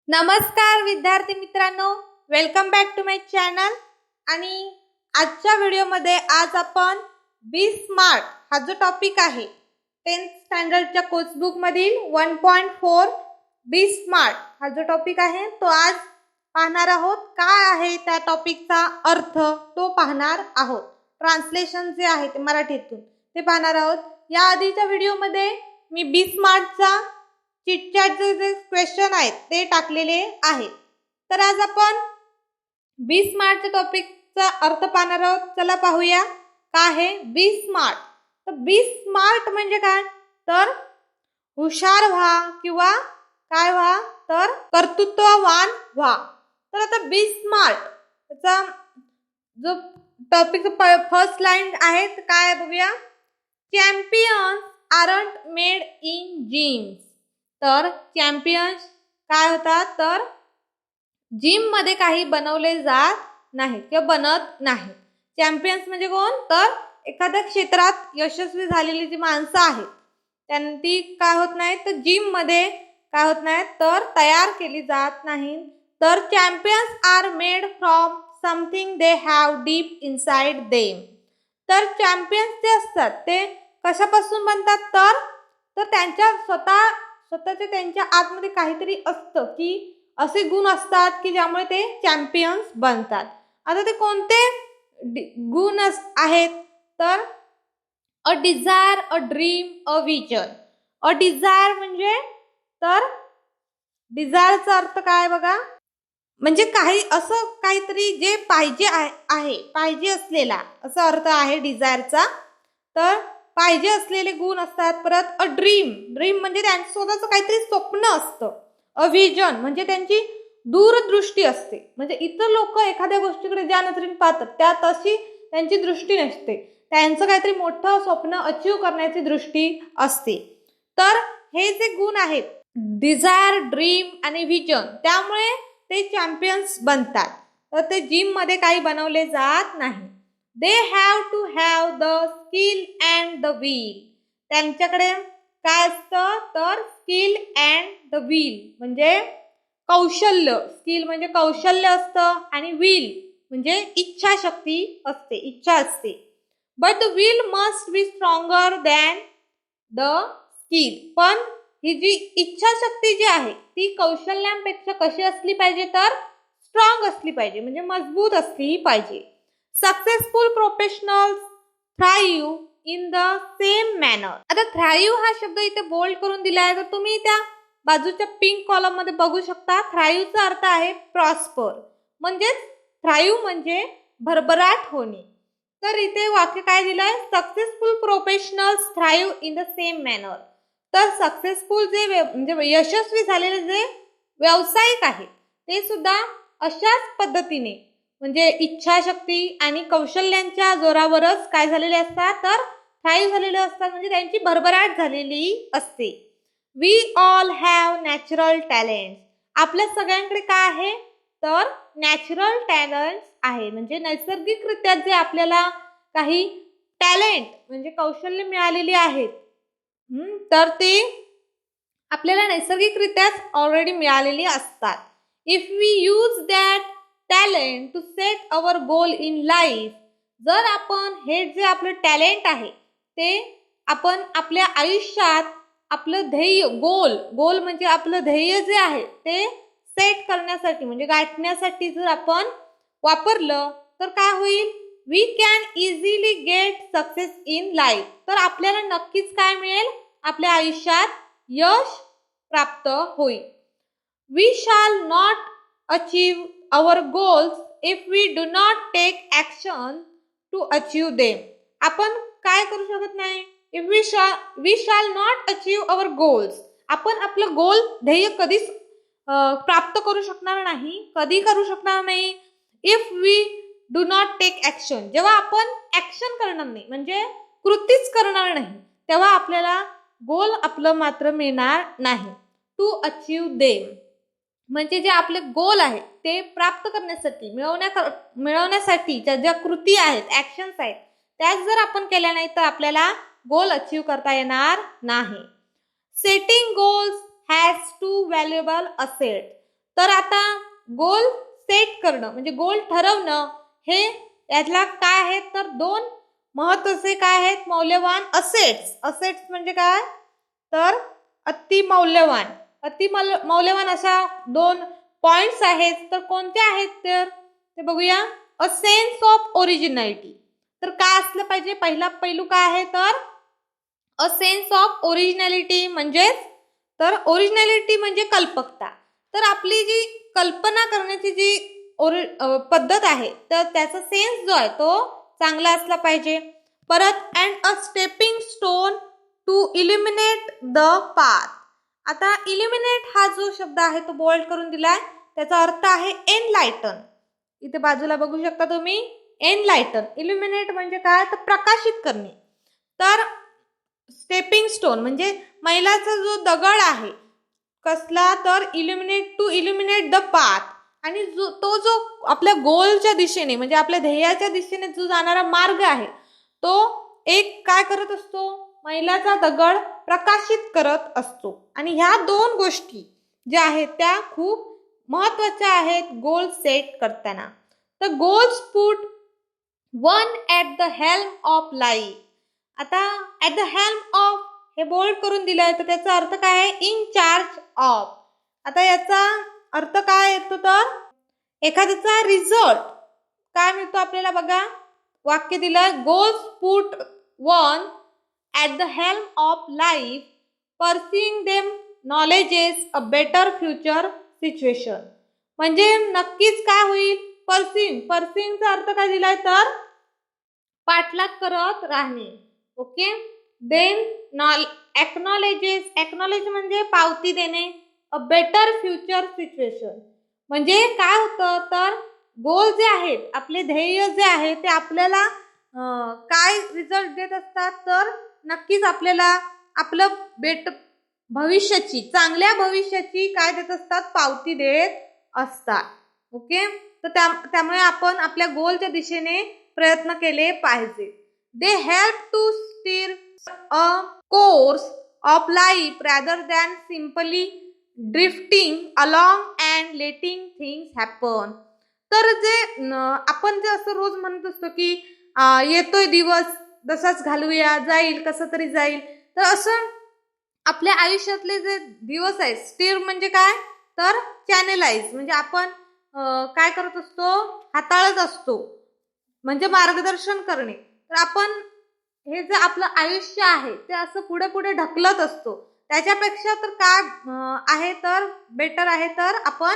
नमस्कार विद्यार्थी मित्रांनो, welcome back to my channel. आणि आजच्या व्हिडिओमध्ये आज आपण बी स्मार्ट हा जो टॉपिक आहे 10th स्टँडर्डच्या कोर्सबुक मधील 1.4 बी स्मार्ट हा जो टॉपिक आहे तो आज पाहणार आहोत. काय आहे त्या टॉपिकचा अर्थ तो पाहणार आहोत. ट्रान्सलेशन जे आहे ते मराठीतून ते पाहणार आहोत. या आधीच्या व्हिडिओमध्ये मी बी स्मार्टचा चिटचॅटचे जे क्वेश्चन आहेत ते टाकलेले आहेत. तर आज आपण बी स्मार्टच्या टॉपिकचा अर्थ पाहणार आहोत. चला पाहूया काय आहे बी स्मार्ट. तर बी स्मार्ट म्हणजे काय, तर हुशार व्हा किंवा काय व्हा, तर कर्तृत्ववान व्हा. तर आता बी स्मार्ट याचा जो टॉपिक फर्स्ट लाईन आहे काय बघूया. Champions aren't made in gyms. तर चॅम्पियन्स काय होतात, तर जिम मध्ये काही बनवले जात नाही किंवा बनत नाही. चॅम्पियन्स म्हणजे कोण, तर एखाद्या क्षेत्रात यशस्वी झालेली जी माणसं आहेत त्यांची काय होत नाही, तर जिम मध्ये काय होत नाही, तर तयार केली जात नाही. तर champions are made from something they have deep inside them. तर चॅम्पियन्स जे असतात ते कशापासून बनतात, तर त्यांच्या स्वतःच्या त्यांच्या आतमध्ये काहीतरी असतं की असे गुण असतात की ज्यामुळे ते चॅम्पियन्स बनतात. आता ते कोणते गुण आहेत, तर a desire, a dream, a vision. A desire म्हणजे, तर डिझायरचा अर्थ काय बघा, म्हणजे काही असं काहीतरी जे पाहिजे आहे पाहिजे असलेला असा अर्थ आहे डिझायरचा. तर पाहिजे असलेले गुण असतात. परत अ ड्रीम, ड्रीम म्हणजे त्यांचं स्वतःचं काहीतरी स्वप्न असतं. अ विजन म्हणजे त्यांची दूरदृष्टी असते, म्हणजे इतर लोक एखाद्या गोष्टीकडे ज्या नजरेने पाहतात त्या तशी त्यांची दृष्टी नसते, त्यांचं काहीतरी मोठं स्वप्न अचीव करण्याची दृष्टी असते. तर हे जे गुण आहेत डिझायर, ड्रीम आणि विजन, त्यामुळे ते चॅम्पियन्स बनतात. तर ते जिम मध्ये काही बनवले जात नाही. They have to have the skill and the will. त्यांच्याकडे काय असतं, तर स्किल अँड द विल म्हणजे कौशल्य. स्किल म्हणजे कौशल्य असतं आणि विल म्हणजे इच्छाशक्ती असते, इच्छा असते. But the will must be stronger than the skill. पण ही जी इच्छाशक्ती जी आहे ती कौशल्यांपेक्षा कशी असली पाहिजे, तर स्ट्रॉंग असली पाहिजे, म्हणजे मजबूत असली पाहिजे. Successful professionals thrive in the same manner. आता थ्राईव्ह हा शब्द इथे बोल्ड करून दिला आहे, तर तुम्ही त्या बाजूच्या पिंक कॉलम मध्ये बघू शकता. थ्राईव्हचा अर्थ आहे प्रॉस्पर, म्हणजेच थ्राईव्ह म्हणजे भरभराट होणे. तर इथे वाक्य काय दिलंय, successful professionals thrive in the same manner. तर सक्सेसफुल जे म्हणजे यशस्वी झालेले जे व्यावसायिक आहेत ते सुद्धा अशाच पद्धतीने म्हणजे इच्छाशक्ती आणि कौशल्यांच्या जोरावरच काय झालेले असतात, तर थ्राईव्ह झालेले असतात, म्हणजे त्यांची भरभराट झालेली असते. We all have natural talent. आपल्या सगळ्यांकडे काय आहे, तर नॅचरल टॅलेंट आहे, म्हणजे नैसर्गिकरित्या जे आपल्याला काही टॅलेंट म्हणजे कौशल्य मिळालेली आहेत, तर ते आपल्याला नैसर्गिकरित्याच ऑलरेडी मिळालेली असतात. If we use that talent to set our goal in life. जर आपण हे जे आपलं टॅलेंट आहे ते आपण आपल्या आयुष्यात आपलं ध्येय, गोल म्हणजे आपलं ध्येय जे आहे ते सेट करण्यासाठी म्हणजे गाठण्यासाठी जर आपण वापरलं तर काय होईल, we can easily get success in life. तर आपल्याला नक्कीच काय मिळेल, आपल्या आयुष्यात यश प्राप्त होईल. We shall not achieve our goals if we do not take action to achieve them. आपण काय करू शकत नाही, if we shall not achieve our goals. आपण आपलं गोल ध्येय कधीच प्राप्त करू शकणार नाही, कधी करू शकणार नाही, if we do not take action. जेव्हा आपण ऍक्शन करणार नाही म्हणजे कृतीच करणार नाही तेव्हा आपल्याला गोल आपलं मात्र मिळणार नाही. टू अचीव देम म्हणजे जे आपले गोल आहे ते प्राप्त करण्यासाठी मिळवण्यासाठी ज्या कृती आहेत, ऍक्शन्स आहेत, त्याच जर आपण केल्या नाही तर आपल्याला गोल अचीव करता येणार नाही. Setting goals has to valuable asset. तर आता गोल सेट करणं म्हणजे गोल ठरवणं हे यातला काय आहे तर दोन महत्त्वाचे काय आहेत मौल्यवान असेट्स म्हणजे काय तर अति मौल्यवान अशा दोन पॉइंट्स आहेत तर कोणते आहेत तर ते बघूया. A sense of originality. तर काय असलं पाहिजे पहिला पैलू काय आहे तर अ सेन्स ऑफ ओरिजिनॅलिटी म्हणजेच तर ओरिजिनॅलिटी म्हणजे कल्पकता. तर आपली जी कल्पना करण्याची जी पद्धत आहे तर त्याचा सेन्स जो आहे तो चांगला असला पाहिजे. परत and a stepping stone to illuminate the path. आता इल्युमिनेट हा जो शब्द आहे तो बोल्ड करून दिलाय. त्याचा अर्थ आहे एनलाइटन. इथे बाजूला बघू शकता तुम्ही एनलाइटन. इल्युमिनेट म्हणजे काय तर प्रकाशित करणे. तर स्टेपिंग स्टोन म्हणजे मैलाचा जो दगड आहे कसला तर इल्युमिनेट द पाथ. आणि तो जो आपल्या गोलच्या दिशेने म्हणजे आपल्या ध्येयाच्या दिशेने जो जाणारा मार्ग आहे तो एक काय करत असतो मैलाचा दगड प्रकाशित करत असतो. आणि ह्या दोन गोष्टी ज्या आहेत त्या खूप महत्त्वाच्या आहेत गोल सेट करताना. तर goals put one at the helm of life. आता ॲट द हेल्म ऑफ हे बोल्ड करून दिलंय तर त्याचा अर्थ काय आहे इन चार्ज ऑफ. आता याचा अर्थ काय येतो तर एखाद्याचा रिझल्ट काय मिळतो आपल्याला बघा. वाक्य दिलं goals put one at the helm of life pursuing them knowledges a better future situation. म्हणजे नक्कीच काय होईल परस्युइंगचा अर्थ काय दिलाय तर पाठलाग करत राहणे. ओके. देन एक्नॉलेज म्हणजे पावती देणे. अ बेटर फ्युचर सिच्युएशन म्हणजे काय होतं तर गोल जे आहेत आपले ध्येय जे आहे ते आपल्याला काय रिझल्ट देत असतात तर नक्कीच आपल्याला आपलं चांगल्या भविष्याची काय देत असतात पावती देत असतात. ओके. तर त्यामुळे आपण आपल्या गोलच्या दिशेने प्रयत्न केले पाहिजे. They help to steer a course of life rather than simply drifting along and letting things happen. तर जे आपण जे असं रोज म्हणत असतो की येतोय दिवस तसाच घालूया जाईल कसं तरी जाईल. तर असं आपल्या आयुष्यातले जे दिवस आहेत स्टीर म्हणजे काय तर चॅनेलाइज म्हणजे आपण काय करत असतो हाताळत असतो म्हणजे मार्गदर्शन करणे. तर आपण हे जे आपलं आयुष्य आहे ते असं पुढे पुढे ढकलत असतो. त्याच्यापेक्षा तर काय आहे तर बेटर आहे तर आपण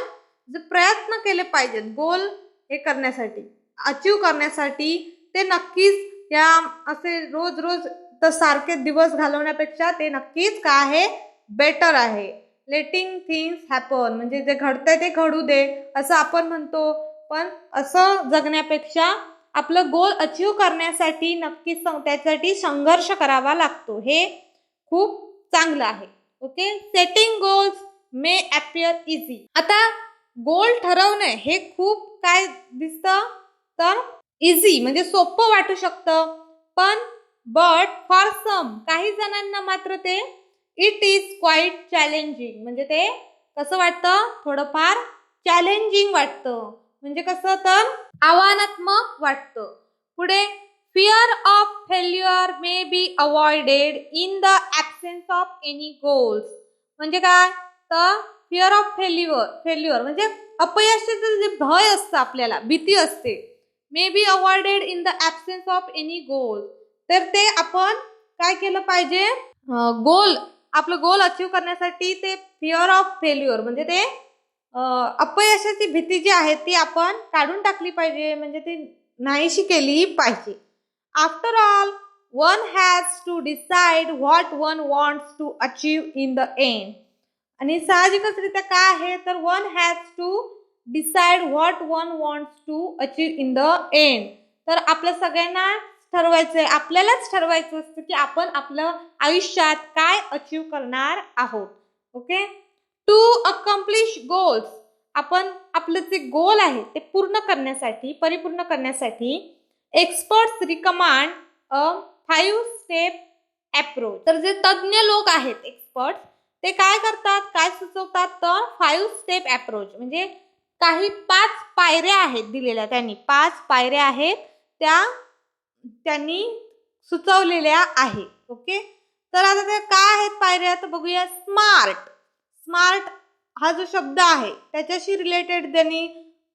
जे प्रयत्न केले पाहिजेत गोल हे करण्यासाठी अचीव करण्यासाठी ते नक्कीच या असे रोज तर सारखे दिवस घालवण्यापेक्षा ते नक्कीच काय आहे बेटर आहे. लेटिंग थिंग्स हॅपन म्हणजे जे घडतंय ते घडू दे असं आपण म्हणतो. पण असं जगण्यापेक्षा आपलं गोल अचीव करण्यासाठी नक्कीच त्यासाठी संघर्ष करावा लागतो. हे खूप चांगलं आहे. Okay. Setting goals may appear easy. आता गोल ठरवणे हे खूप काय दिसतं तर इझी म्हणजे सोपं वाटू शकतं. पण बट फॉर सम काही जणांना मात्र ते इट इज क्वाईट चॅलेंजिंग म्हणजे ते कसं वाटतं थोडंफार चॅलेंजिंग वाटतं. म्हणजे कसं तर आव्हानात्मक वाटतं. पुढे fear of failure may be avoided in the absence of any goals. म्हणजे काय तर फिअर ऑफ फेल्युअर म्हणजे अपयशाचं जे भय असतं आपल्याला भीती असते. May be avoided in the absence of any गोल. तर ते आपण काय केलं पाहिजे आपलं गोल अचीव करण्यासाठी ते फिअर ऑफ फेल्युअर म्हणजे ते अपयशाची भीती जी आहे ती आपण काढून टाकली पाहिजे म्हणजे ती नाहीशी केली पाहिजे. After all one has to decide what one wants to achieve in the end. आणि साहजिकचरित्या काय आहे तर one has to decide what one wants to achieve in the end. तर आपल्या सगळ्यांना ठरवायचंय आपल्यालाच ठरवायचं असतं की आपण आपलं आयुष्यात काय अचीव करणार आहोत. ओके. टू अकम्प्लिश गोल्स आपण आपलं जे गोल आहे ते परिपूर्ण करण्यासाठी एक्सपर्ट्स रिकमेंड अ 5 स्टेप अप्रोच. तर जे तज्ञ लोक आहेत एक्सपर्ट ते काय करतात, काय सुचवतात, तर 5 स्टेप अप्रोच म्हणजे काही 5 पायऱ्या आहेत दिलेल्या, त्यांनी 5 पायऱ्या आहेत त्यांनी सुचवलेल्या आहे. ओके, तर आता त्या काय आहेत पायऱ्या तर बघूया. स्मार्ट हा जो शब्द आहे त्याच्याशी रिलेटेड त्यांनी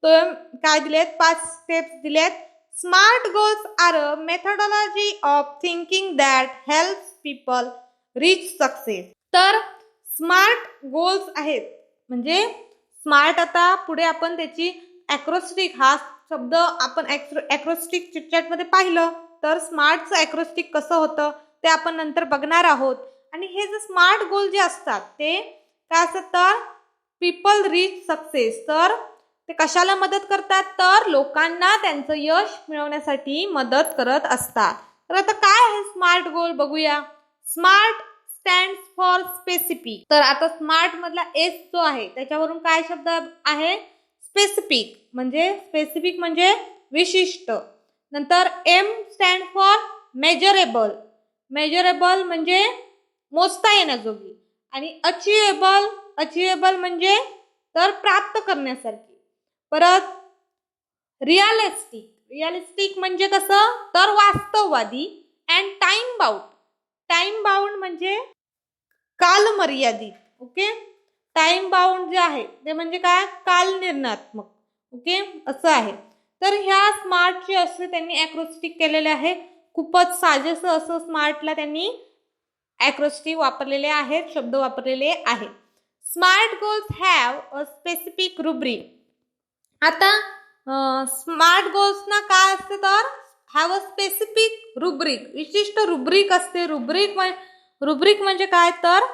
काय दिलेत, 5 स्टेप्स दिलेत. Smart goals are a methodology of thinking that helps people reach success. तर स्मार्ट गोल्स आहेत म्हणजे स्मार्ट, आता पुढे आपण त्याची ॲक्रोस्टिक हा शब्द आपण ॲक्रोस्टिक चिटचॅट मध्ये पाहिलं, तर स्मार्टचं ॲक्रोस्टिक कसं होतं ते आपण नंतर बघणार आहोत. आणि हे जे स्मार्ट गोल जे असतात ते काय असतात तर पीपल रीच सक्सेस, तर ते कशाला मदत करतात तर लोकांना त्यांचं यश मिळवण्यासाठी मदत करत असतात. तर आता काय आहे स्मार्ट गोल बघूया. Smart stands for specific. तर आता स्मार्ट मधला एस जो आहे त्याच्यावरून काय शब्द आहे स्पेसिफिक म्हणजे विशिष्ट. नंतर एम स्टँड फॉर मेजरेबल म्हणजे मोजता येण्याजोगी. आणि अचिवेबल म्हणजे तर प्राप्त करण्यासारखी. परत रिअलिस्टिक म्हणजे कसं तर वास्तववादी. अँड टाइम बाउंड म्हणजे कालमर्यादित. ओके, टाइम बाउंड जे आहे ते म्हणजे काय कालनिर्णयात्मक. ओके, असं आहे. तर ह्या स्मार्टचे असे त्यांनी ॲक्रोस्टिक केलेले आहे. खूपच साजेसं असं स्मार्टला त्यांनी ॲक्रोस्टिक वापरलेले आहेत, शब्द वापरलेले आहेत. Smart goals have a specific rubric. आता स्मार्ट गोल्सना काय असते तर हॅव अ स्पेसिफिक रुब्रिक, विशिष्ट रुब्रिक असते. रुब्रिक म्हणजे काय तर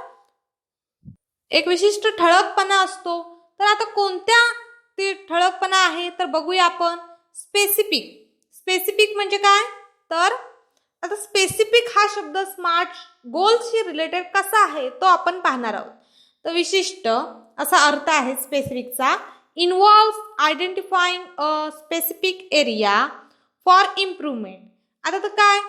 एक विशिष्ट ठळकपणा असतो. तर आता कोणत्या ते ठळकपणा आहे तर बघूया आपण. स्पेसिफिक म्हणजे काय तर आता स्पेसिफिक हा शब्द स्मार्ट गोल्सशी रिलेटेड कसा आहे तो आपण पाहणार आहोत. तर विशिष्ट असा अर्थ आहे स्पेसिफिकचा. Involves identifying a specific area for improvement. आता तर काय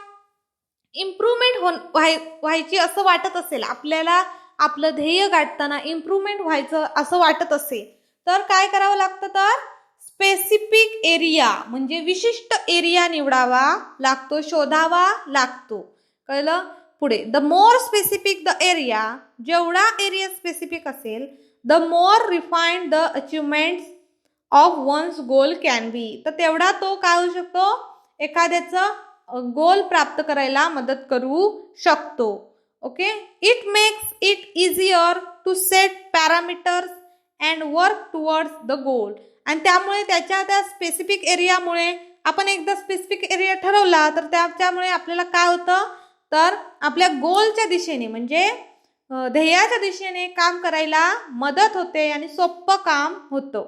इम्प्रूव्हमेंट व्हायची असं वाटत असेल आपल्याला, आपलं ध्येय गाठताना इम्प्रूव्हमेंट व्हायचं असं वाटत असेल तर काय करावं लागतं तर स्पेसिफिक एरिया म्हणजे विशिष्ट एरिया निवडावा लागतो, शोधावा लागतो. कळलं. पुढे the more specific the area, जेवढा एरिया स्पेसिफिक असेल the more refined the achievements of one's goal can be. तर तेवढा तो काय होऊ शकतो एखाद्याचं गोल प्राप्त करायला मदत करू शकतो. Okay, it makes it easier to set parameters and work towards the goal. आणि त्यामुळे त्या स्पेसिफिक एरियामुळे आपण एकदा स्पेसिफिक एरिया ठरवला तर त्यामुळे आपल्याला काय होतं तर आपल्या गोलच्या दिशेने म्हणजे ध्येयाच्या दिशेने काम करायला मदत होते आणि सोपं काम होतं.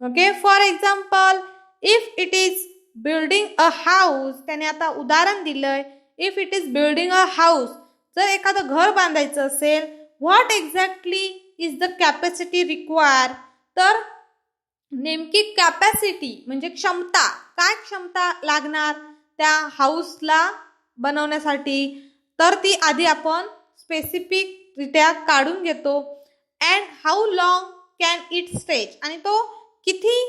Okay, for example if it is building a house, त्याने आता उदाहरण दिलंय. If it is building a house, जर एखादं घर बांधायचं असेल, what exactly is the capacity require, तर नेमकी कॅपॅसिटी म्हणजे क्षमता, काय क्षमता लागणार त्या हाऊसला बनवण्यासाठी, तर ती आधी आपण स्पेसिफिक रित्या काढून घेतो. And how long can it stretch, आणि तो किती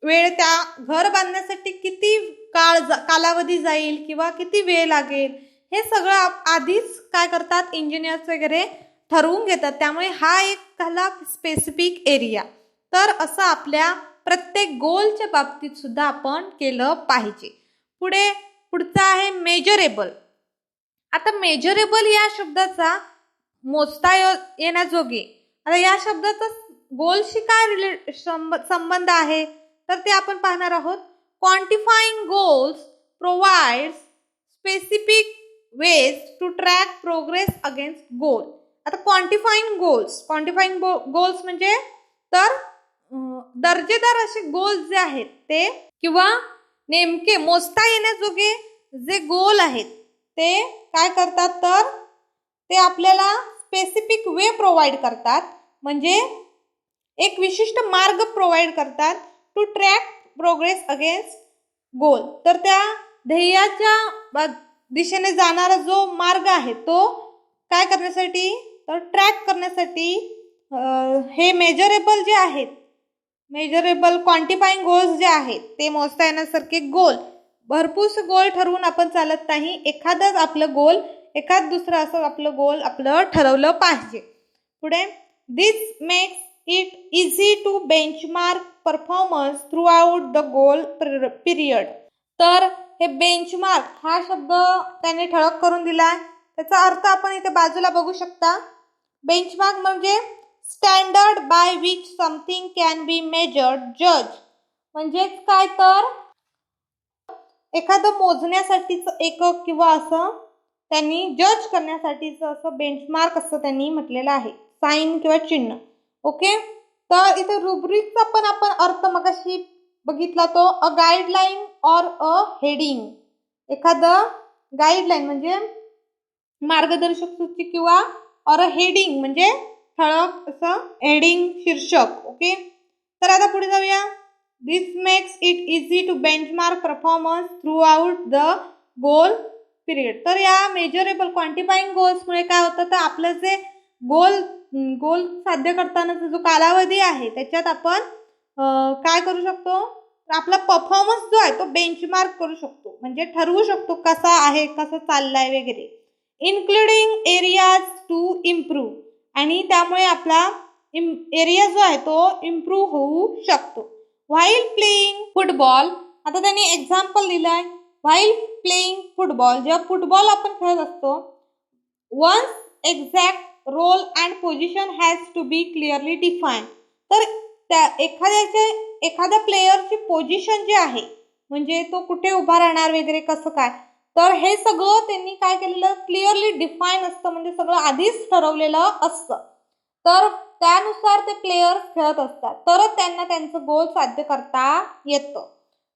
वेळ त्या घर बांधण्यासाठी किती कालावधी जाईल किंवा किती वेळ लागेल हे सगळं आधीच काय करतात इंजिनियर्स वगैरे ठरवून घेतात. त्यामुळे हा एक झाला स्पेसिफिक एरिया. तर असं आपल्या प्रत्येक गोलच्या बाबतीत सुद्धा आपण केलं पाहिजे. पुढचा आहे मेजरेबल. आता मेजरेबल या शब्दाचा मोजता येण्याजोगे, आता या शब्दाचा गोलशी काय संबंध आहे तर ते आपण पाहणार आहोत. Quantifying goals provides specific ways to track progress against goal. आता क्वांटिफाईंग गोल्स म्हणजे तर दर्जेदार असे गोल्स जे आहेत ते किंवा नेमके मोजता येण्याजोगे जे गोल आहेत ते काय करतात तर ते आपल्याला स्पेसिफिक वे प्रोव्हाइड करतात, म्हणजे एक विशिष्ट मार्ग प्रोव्हाइड करतात टू ट्रॅक प्रोग्रेस अगेन्स्ट गोल. तर त्या ध्येयाच्या दिशेने जाणारा जो मार्ग आहे तो काय करण्यासाठी, तर ट्रॅक करण्यासाठी हे मेजरेबल जे आहेत, मेजरेबल क्वांटिफाईंग गोल्स जे आहेत ते मोजता येण्यासारखे गोल, भरपूर गोल ठरवून आपण चालत नाही. एखादंच आपलं गोल, एखाद दुसरं असं आपलं गोल आपलं ठरवलं पाहिजे. पुढे, this makes it easy to benchmark performance throughout the goal period. तर हे बेंचमार्क हा शब्द त्यांनी ठळक करून दिलाय. त्याचा अर्थ आपण इथे बाजूला बघू शकता. बेंचमार्क म्हणजे standard by which something can be measured, जज. म्हणजेच काय, तर एखादं मोजण्यासाठीचं एकक किंवा असं त्यांनी जज करण्यासाठीचं असं बेंचमार्क असं त्यांनी म्हटलेलं आहे, साइन किंवा चिन्ह. ओके, तर इथे रुब्रिकचा पण आपण अर्थ मगाशी बघितला, तो अ गाईडलाईन ऑर अ हेडिंग. एखादं गाईडलाईन म्हणजे मार्गदर्शक सूची किंवा ऑर अ हेडिंग म्हणजे ठळक असं हेडिंग, शीर्षक. ओके, तर आता पुढे जाऊया. This makes it easy to benchmark performance throughout the goal period. तर या मेजरेबल क्वांटिफाईंग गोल्समुळे काय होतं, तर आपलं जे गोल साध्य करतानाचा जो कालावधी आहे त्याच्यात आपण काय करू शकतो, आपला परफॉर्मन्स जो आहे तो बेंचमार्क करू शकतो, म्हणजे ठरवू शकतो कसा आहे, कसं चाललाय वगैरे. इन्क्लुडिंग एरियाज टू इम्प्रूव्ह, आणि त्यामुळे आपला एरिया जो आहे तो इम्प्रूव्ह होऊ शकतो. व्हाईल प्लेइंग फुटबॉल, आता त्यांनी एक्झाम्पल दिलाय. व्हाईल प्लेइंग फुटबॉल, जेव्हा फुटबॉल आपण खेळत असतो, one's exact role and position has to be clearly define. तर त्या एखाद्या प्लेयरची पोझिशन जी आहे, म्हणजे तो कुठे उभा राहणार वगैरे कसं काय, तर हे सगळं त्यांनी काय केलेलं, क्लिअरली डिफाईन असतं, म्हणजे सगळं आधीच ठरवलेलं असतं. तर त्यानुसार ते प्लेयर्स खेळत असतात, तरच त्यांना त्यांचं गोल साध्य करता येतं.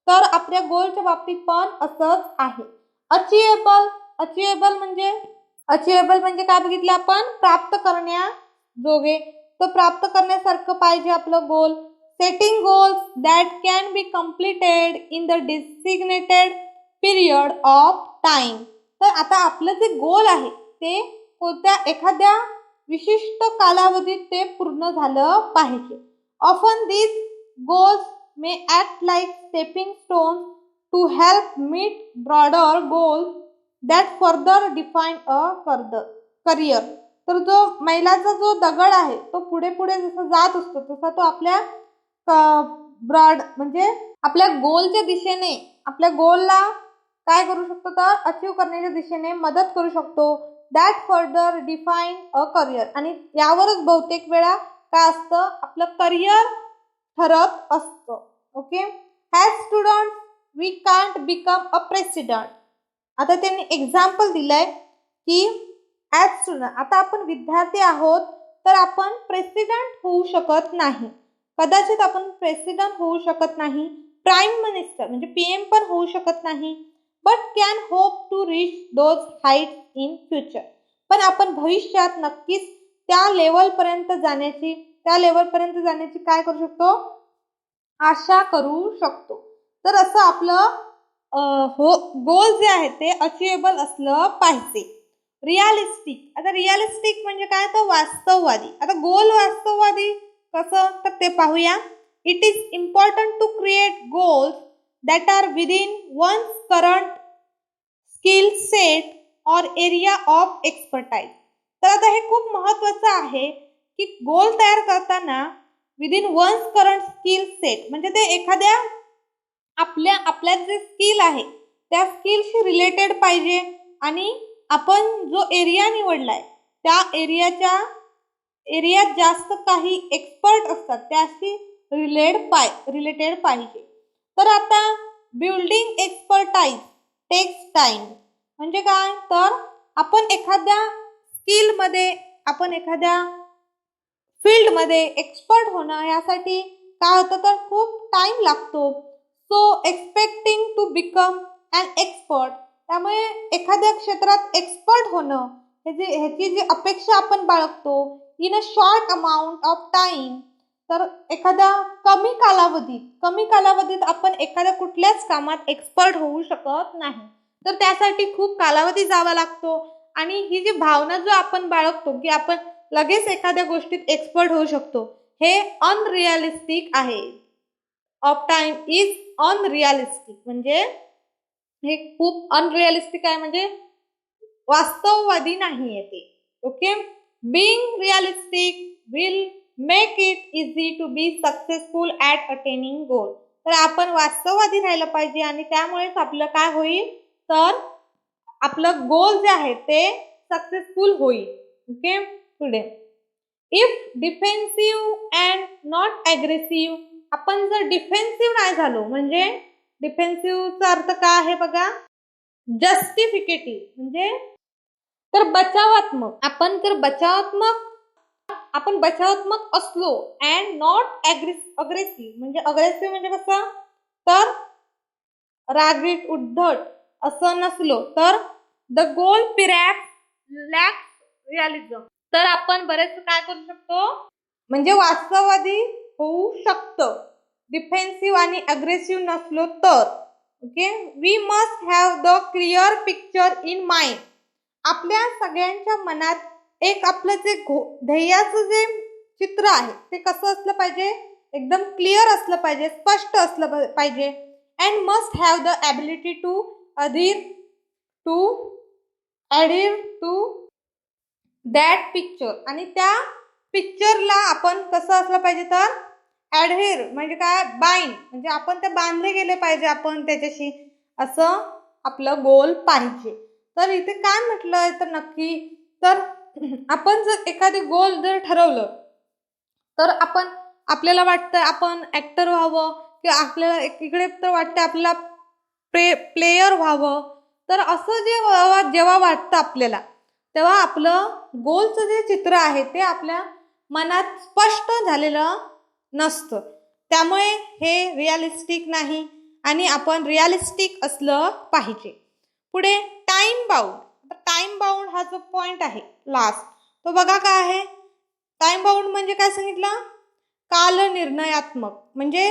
तर आपल्या गोलच्या बाबतीत पण असंच आहे. अचिएबल म्हणजे काय बघितलं आपण, प्राप्त करण्याजोगे, तर प्राप्त करण्यासारखं पाहिजे आपलं goal. Setting goals that can be completed in the designated period of time. तर आता आपलं जे गोल आहे ते कोणत्या एखाद्या विशिष्ट कालावधीत ते पूर्ण झालं पाहिजे. Often this goals may act like stepping stones to help meet broader goals that further define a career. तर जो मैलाचा जो दगड आहे तो पुढे पुढे जसं जात असतो तसा तो आपल्या ब्रॉड म्हणजे आपल्या गोलच्या दिशेने, आपल्या गोलला काय करू शकतो, तर अचीव करण्याच्या दिशेने मदत करू शकतो. That further define a career, आणि यावरच बहुतेक वेळा काय असतं, आपलं करिअर ठरत असतं. Okay, as student we can't become a president. आता त्यांनी एक्झाम्पल दिलंय की ॲज स्टुडंट, आता आपण विद्यार्थी आहोत तर आपण प्रेसिडेंट होऊ शकत नाही, कदाचित आपण प्रेसिडेंट होऊ शकत नाही, प्राईम मिनिस्टर म्हणजे PM पण होऊ शकत नाही, but can hope to reach those heights in future. पण आपण भविष्यात नक्कीच त्या लेवलपर्यंत जाण्याची काय करू शकतो, आशा करू शकतो. तर असं आपलं गोल जे आहे ते अचिएबल असलं पाहिजे. रिअलिस्टिक, आता रिअलिस्टिक म्हणजे काय, तर वास्तववादी. आता गोल वास्तववादी कसं, तर ते पाहूया. It is important to create goals that are within one's current skill set or area of expertise. तर आता हे खूप महत्त्वाचं आहे की गोल तयार करताना within one's current skill set, म्हणजे ते एखाद्या आपल्या जे स्किल आहे त्या स्किलशी रिलेटेड पाहिजे, आणि आपण जो एरिया निवडलाय त्या एरियात जास्त काही एक्सपर्ट असतात त्याशी रिलेटेड पाहिजे. तर आता बिल्डिंग एक्सपर्टाईज टेक्स टाइम, म्हणजे काय, तर आपण एखाद्या स्किलमध्ये, आपण एखाद्या फील्डमध्ये एक्सपर्ट होणं यासाठी काय होतं, तर खूप टाइम लागतो. So expecting to become an expert, त्यामुळे एखाद्या क्षेत्रात एक्सपर्ट होणं ह्याची जी अपेक्षा आपण बाळगतो in a short amount of time, तर एखाद्या कमी कालावधीत आपण एखाद्या कुठल्याच कामात एक्सपर्ट होऊ शकत नाही. तर त्यासाठी खूप कालावधी जावा लागतो, आणि ही जी भावना जो आपण बाळगतो की आपण लगेच एखाद्या गोष्टीत एक्सपर्ट होऊ शकतो, हे अनरिअलिस्टिक आहे. ऑफ टाइम इज अनरिअलिस्टिक म्हणजे हे खूप अनरिअलिस्टिक आहे, म्हणजे वास्तववादी नाहीये ते. Okay, being realistic will make it easy to be successful at attaining goal. तर आपण वास्तववादी राहिलं पाहिजे आणि त्यामुळेच आपलं काय होईल, तर आपलं गोल जे आहे ते सक्सेसफुल होईल. ओके, पुढे if defensive and not aggressive. आपण जर डिफेन्सिव्ह नाही झालो, म्हणजे डिफेन्सिव्हचा अर्थ काय आहे बघा, जस्टिफिकेटिव्ह म्हणजे तर बचावात्मक. आपण बचावात्मक असलो अँड नॉट अग्रेसिव्ह म्हणजे कसं, तर रागीट उद्धट असं नसलो, तर द गोल पिरॅक्स लॅक्स रिअलिझम. तर आपण बरेच काय करू शकतो, म्हणजे वास्तववादी होऊ शकतं डिफेन्सिव्ह आणि अग्रेसिव्ह नसलो तर. Okay, we must have the clear picture in mind. आपल्या सगळ्यांच्या मनात एक आपलं जे ध्येयाचं जे चित्र आहे ते कसं असलं पाहिजे, एकदम क्लिअर असलं पाहिजे, स्पष्ट असलं पाहिजे. And must have the ability to adhere to that picture. आणि त्या पिक्चरला आपण कसं असलं पाहिजे, तर ॲडहेर म्हणजे काय, बाइंड म्हणजे आपण ते बांधले गेले पाहिजे आपण त्याच्याशी, असं आपलं गोल पाहिजे. तर इथे काय म्हटलंय तर नक्की, तर आपण जर एखादी गोल जर ठरवलं, तर आपल्याला वाटतं आपण ॲक्टर व्हावं, किंवा आपल्याला इकडे तर वाटतं आपल्याला प्लेयर व्हावं. तर असं जेव्हा वाटतं आपल्याला, तेव्हा आपलं गोलचं जे चित्र आहे ते आपल्या मनात स्पष्ट झालेलं नसतं. त्यामुळे हे रिअलिस्टिक नाही आणि आपण रिअलिस्टिक असलं पाहिजे. पुढे टाइम बाउंड हा जो पॉइंट आहे लास्ट, तो बघा काय आहे. टाइम बाउंड म्हणजे काय सांगितलं, कालनिर्णयात्मक म्हणजे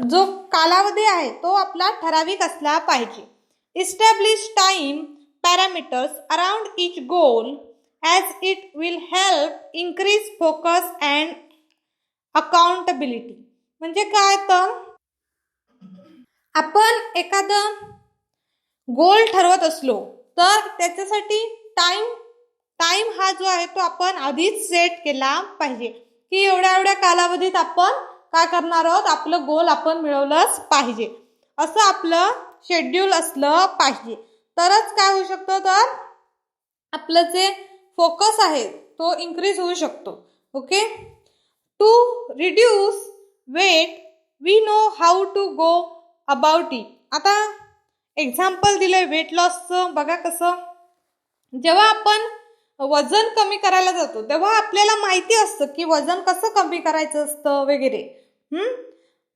जो कालावधी आहे तो आपला ठराविक असला पाहिजे. Establish time parameters around each goal as it will help increase focus and accountability. म्हणजे काय, तर आपण एखादं गोल ठरवत असलो तर त्याच्यासाठी टाइम हा जो आहे तो आपण आधीच सेट केला पाहिजे, की एवढ्या कालावधीत आपण काय करणार आहोत, आपलं गोल आपण मिळवलंच पाहिजे, असं आपलं शेड्यूल असलं पाहिजे. तरच काय होऊ शकतं, तर आपलं जे फोकस आहे तो इन्क्रीज होऊ शकतो. Okay, to reduce weight we know how to go about it. आता एक्झाम्पल दिलंय वेट लॉसचं. बघा कसं, जेव्हा आपण वजन कमी करायला जातो तेव्हा आपल्याला माहिती असतं की वजन कसं कमी करायचं असतं वगैरे.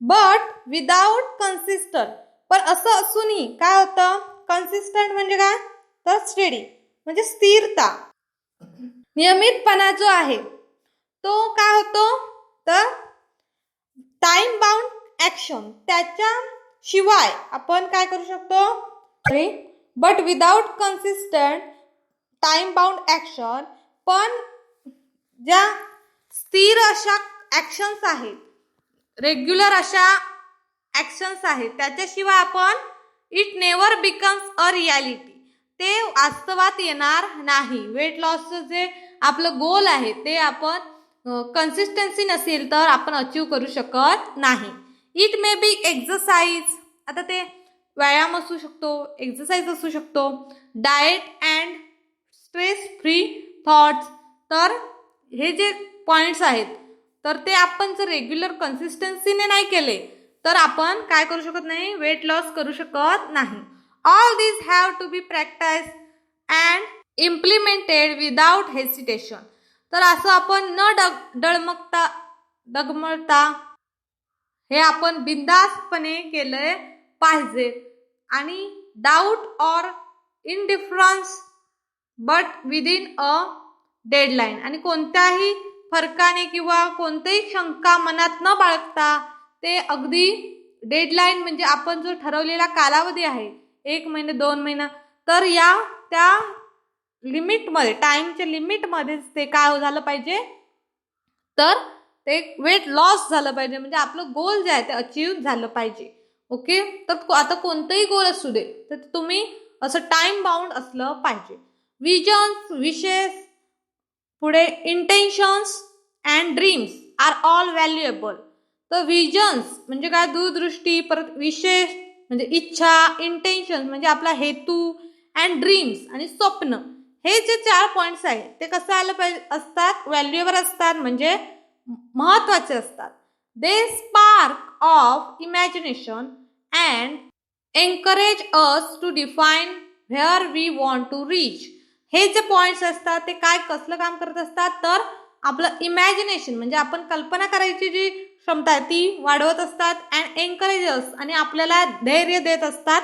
But without consistent. पण असं असूनही काय होतं, कन्सिस्टंट म्हणजे काय, तर स्टेडी म्हणजे स्थिरता, नियमितपणा जो आहे तो काय होतो, तर टाइम बाउंड ऍक्शन त्याच्या शिवाय आपण काय करू शकतो. But without consistent time bound action, पण ज्या स्थिर अशा ऍक्शन्स आहेत, रेग्युलर अशा ऍक्शन्स आहेत, त्याच्याशिवाय आपण it never becomes a reality, ते वास्तवात येणार नाही. वेट लॉसचं जे आपलं गोल आहे ते आपण कन्सिस्टन्सी नसेल तर आपण अचीव करू शकत नाही. इट मे बी एक्सरसाइज, आता ते व्यायाम असू शकतो, एक्सरसाइज असू शकतो, diet and stress free thoughts. तर हे जे पॉइंट्स आहेत तर ते आपण जर रेग्युलर कन्सिस्टन्सीने नाही केले तर आपण काय करू शकत नाही, वेट लॉस करू शकत नाही. All this have to be practice and implemented without hesitation. तर असं आपण न डगमळता हे आपण बिनधास्तपणे केले पाहिजे. आणि doubt or indifference but within a deadline, आणि कोणत्याही फरकाने किंवा कोणतीही शंका मनात न बाळगता ते अगदी डेडलाईन म्हणजे आपण जो ठरवलेला कालावधी आहे 1 महिना 2 महिना, तर त्या लिमिटमध्ये, टाइमच्या लिमिटमध्येच ते काय झालं पाहिजे, तर ते वेट लॉस झालं पाहिजे, म्हणजे आपलं गोल जे आहे ते अचीव झालं पाहिजे. ओके, तर आता कोणतंही गोल असू दे तर तुम्ही असं टाइम बाउंड असलं पाहिजे. विजन्स, विशेस, पुढे intentions and dreams are all valuable. तर विजन्स म्हणजे काय, दूरदृष्टी, परत विशेष म्हणजे इच्छा, इंटेन्शन म्हणजे आपला हेतू, अँड ड्रीम्स आणि स्वप्न, हे जे 4 पॉइंट्स आहेत ते कसं आलं पाहिजे असतात, व्हॅल्युएबल असतात, म्हणजे महत्वाचे असतात. They spark of imagination and encourage us to define where we want to reach. हे जे पॉइंट्स असतात ते काय कसलं काम करत असतात, तर आपलं इमॅजिनेशन म्हणजे आपण कल्पना करायची जी क्षमता आहे ती वाढवत असतात. अँड एन्करेज अस आणि आपल्याला धैर्य देत असतात.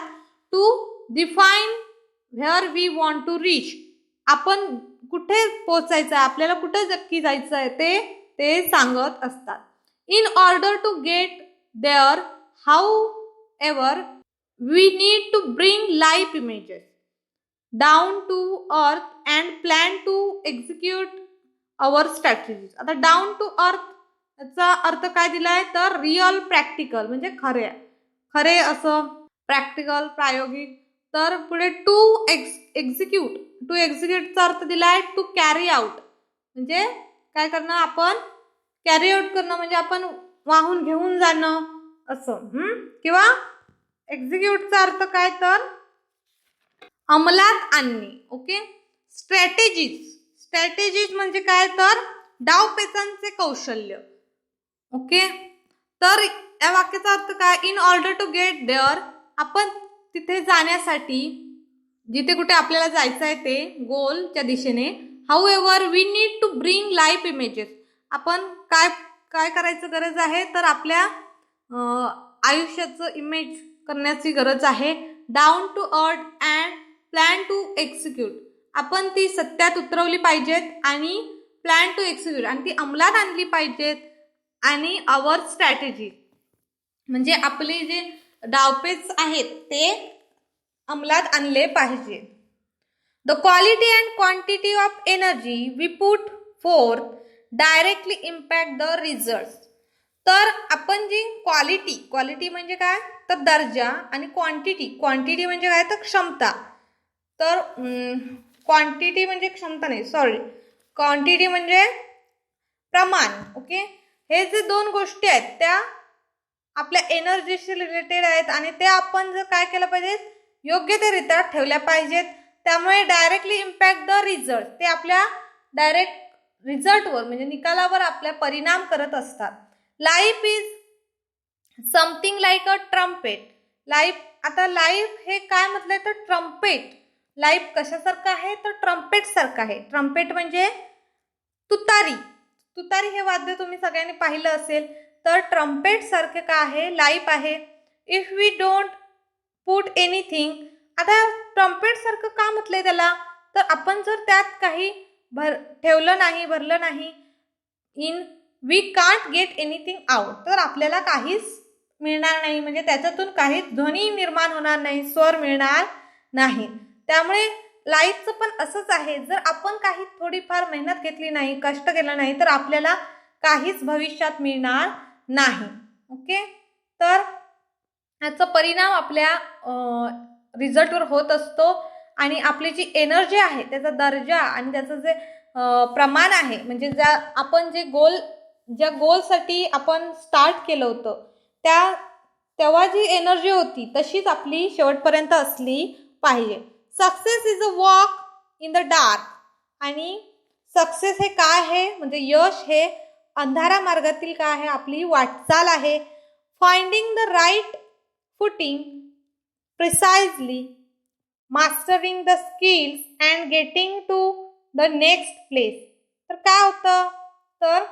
To define where we want to reach, आपण कुठे पोचायचं आहे, आपल्याला कुठे नक्की जायचं आहे ते सांगत असतात. In order to get there however we need to bring life images down to earth and plan to execute our strategies. आता डाऊन टू अर्थ याचा अर्थ काय दिलाय, तर रिअल, प्रॅक्टिकल म्हणजे खरे असं, प्रॅक्टिकल प्रायोगिक. तर पुढे टू एक्झिक्यूटचा अर्थ दिलाय टू कॅरी आउट, म्हणजे काय करणं, आपण कॅरी आउट करणं म्हणजे आपण वाहून घेऊन जाणं असं. किंवा एक्झिक्यूटचा अर्थ काय, तर अंमलात आणणे. ओके, स्ट्रॅटेजीज म्हणजे काय, तर डावपेचांचे कौशल्य. ओके, तर या वाक्याचा अर्थ काय, in order to get there, आपण तिथे जाण्यासाठी, जिथे कुठे आपल्याला जायचं आहे ते गोलच्या दिशेने. However we need to bring life images, आपण काय करायचं गरज आहे, तर आपल्या आयुष्याचं इमेज करण्याची गरज आहे. Down to earth and plan to execute, आपण ती सत्यात उतरवली पाहिजेत आणि प्लॅन टू एक्झिक्यूट आणि ती अंमलात आणली पाहिजेत. आणि आवर स्ट्रॅटेजी म्हणजे आपले जे डावपेच आहेत ते अंमलात आणले पाहिजे. The quality and quantity of energy we put forth directly impact the result. तर आपण जी क्वालिटी म्हणजे काय, तर दर्जा, आणि क्वांटिटी म्हणजे काय, तर क्षमता. तर क्वांटिटी म्हणजे क्षमता नाही, क्वांटिटी म्हणजे प्रमाण. ओके, हे जे 2 गोष्टी आहेत त्या आपल्या एनर्जीशी रिलेटेड आहेत आणि ते आपण जर काय केलं पाहिजे, योग्यतेरित्या ठेवल्या पाहिजेत. त्यामुळे डायरेक्टली इम्पॅक्ट द रिझल्ट, ते आपल्या डायरेक्ट रिझल्टवर म्हणजे निकालावर आपल्या परिणाम करत असतात. Life is something like a trumpet. आता लाईफ हे काय म्हटलंय, तर ट्रम्पेट. लाईफ कशासारखं आहे, तर ट्रम्पेट सारखं आहे. ट्रम्पेट म्हणजे तुतारी हे वाद्य तुम्ही सगळ्यांनी पाहिलं असेल. तर ट्रम्पेट सारखे काय आहे, लाईफ आहे. If we don't put anything, आता ट्रम्पेट सारखं का म्हटलंय त्याला, तर आपण जर त्यात काही भरलं नाही, in we can't get anything out, तर आपल्याला काहीच मिळणार नाही, म्हणजे त्याच्यातून काही ध्वनी निर्माण होणार नाही, स्वर मिळणार नाही. त्यामुळे लाईफचं पण असंच आहे, जर आपण काही थोडीफार मेहनत घेतली नाही, कष्ट केलं नाही, तर आपल्याला काहीच भविष्यात मिळणार नाही. ओके, तर याचा परिणाम आपल्या रिझल्टवर होत असतो आणि आपली जी एनर्जी आहे त्याचा दर्जा आणि त्याचं जे प्रमाण आहे, म्हणजे ज्या गोलसाठी आपण स्टार्ट केलं होतं तेव्हा जी एनर्जी होती तशीच आपली शेवटपर्यंत असली पाहिजे. Success is a walk in the dark, आणि सक्सेस हे काय आहे, म्हणजे यश हे अंधारा मार्गातील काय आहे, आपली वाटचाल आहे. Finding the right footing precisely, mastering the skills and getting to the next place. तर काय होतं, तर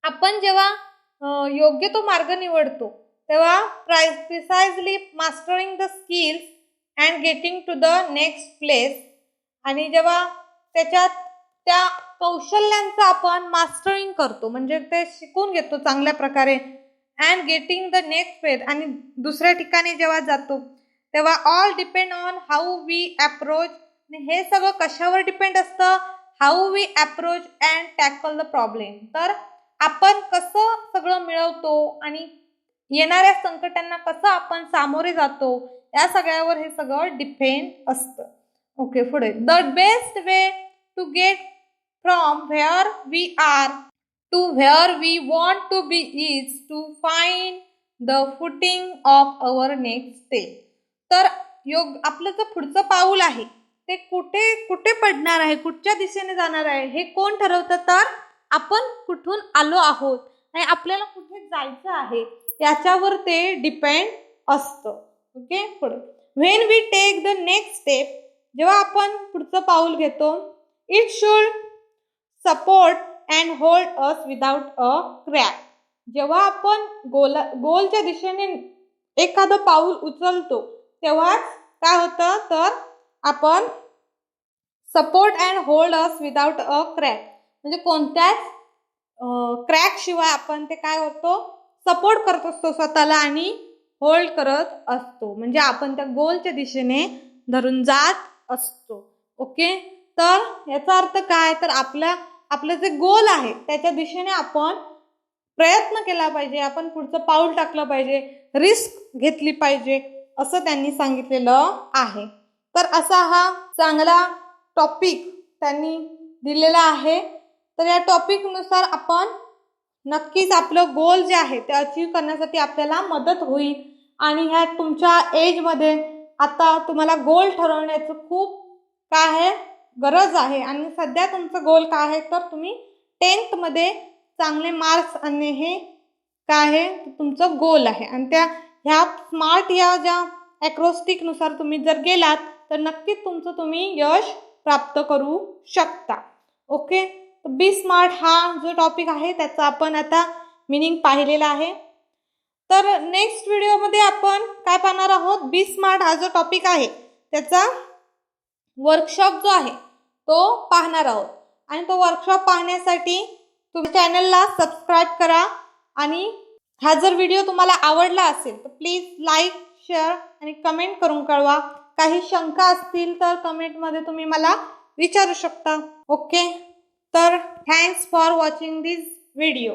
आपण जेव्हा योग्य तो मार्ग निवडतो तेव्हा precisely mastering the skills and getting to the next place, आणि जेव्हा त्याच्यात त्या कौशल्यांचं आपण मास्टरिंग करतो म्हणजे ते शिकून घेतो चांगल्या प्रकारे, and getting the next place, आणि दुसऱ्या ठिकाणी जेव्हा जातो तेव्हा all depend on how we approach हे सगळं कशावर डिपेंड असतं, how we approach and tackle the problem. तर आपण कसं सगळं मिळवतो आणि येणाऱ्या संकटांना कसं आपण सामोरे जातो, या सगळ्यावर हे सगळं डिपेंड असतं. ओके, पुढे the best way to get from where we are to where we want to be is to find the footing of our next step. तर आपलं जे पुढचं पाऊल आहे ते कुठे कुठे पडणार आहे, कुठच्या दिशेने जाणार आहे, हे कोण ठरवतं, तर आपण कुठून आलो आहोत आणि आपल्याला कुठे जायचं आहे याच्यावर ते डिपेंड असतं. ओके, पुढे when we take the next step, जेव्हा आपण पुढचं पाऊल घेतो, it should support and hold us without a crack. जेव्हा आपण गोलच्या दिशेने एखादं पाऊल उचलतो तेव्हाच काय होतं, तर आपण support and hold us without a crack, म्हणजे कोणत्याच क्रॅक शिवाय आपण ते काय होतो, सपोर्ट करत असतो स्वतःला आणि होल्ड करत असतो, म्हणजे आपण त्या गोलच्या दिशेने धरून जात असतो. ओके, तर याचा अर्थ काय, तर आपलं जे गोल आहे त्याच्या दिशेने आपण प्रयत्न केला पाहिजे, आपण पुढचं पाऊल टाकलं पाहिजे, रिस्क घेतली पाहिजे, असं त्यांनी सांगितलेलं आहे. तर असा हा चांगला टॉपिक त्यांनी दिलेला आहे. तर या टॉपिकनुसार आपण नक्कीच आपलं गोल जे आहे ते अचीव करण्यासाठी आपल्याला मदत होईल. आणि ह्या तुमच्या एजमध्ये आता तुम्हाला गोल ठरवण्याचं खूप काय आहे, गरज आहे. आणि सध्या तुमचं गोल काय आहे, तर तुम्ही 10th मध्ये चांगले मार्क्स आणणे हे काय आहे, तुमचं गोल आहे. आणि ह्या स्मार्ट या ज्या ॲक्रोस्टिकनुसार तुम्ही जर गेलात तर नक्कीच तुमचं तुम्ही यश प्राप्त करू शकता. ओके, तर बी स्मार्ट हा जो टॉपिक आहे त्याचा आपण आता मिनिंग पाहिलेला आहे. तर नेक्स्ट व्हिडिओमध्ये आपण काय पाहणार आहोत, बी स्मार्ट हा जो टॉपिक आहे त्याचा वर्कशॉप जो आहे तो पाहणार आहोत. आणि तो वर्कशॉप पाहण्यासाठी तुम्ही चॅनलला सबस्क्राईब करा. आणि हा जर व्हिडिओ तुम्हाला आवडला असेल तर प्लीज लाईक, शेअर आणि कमेंट करून कळवा. काही शंका असतील तर कमेंटमध्ये तुम्ही मला विचारू शकता. ओके, तर thanks for watching this video.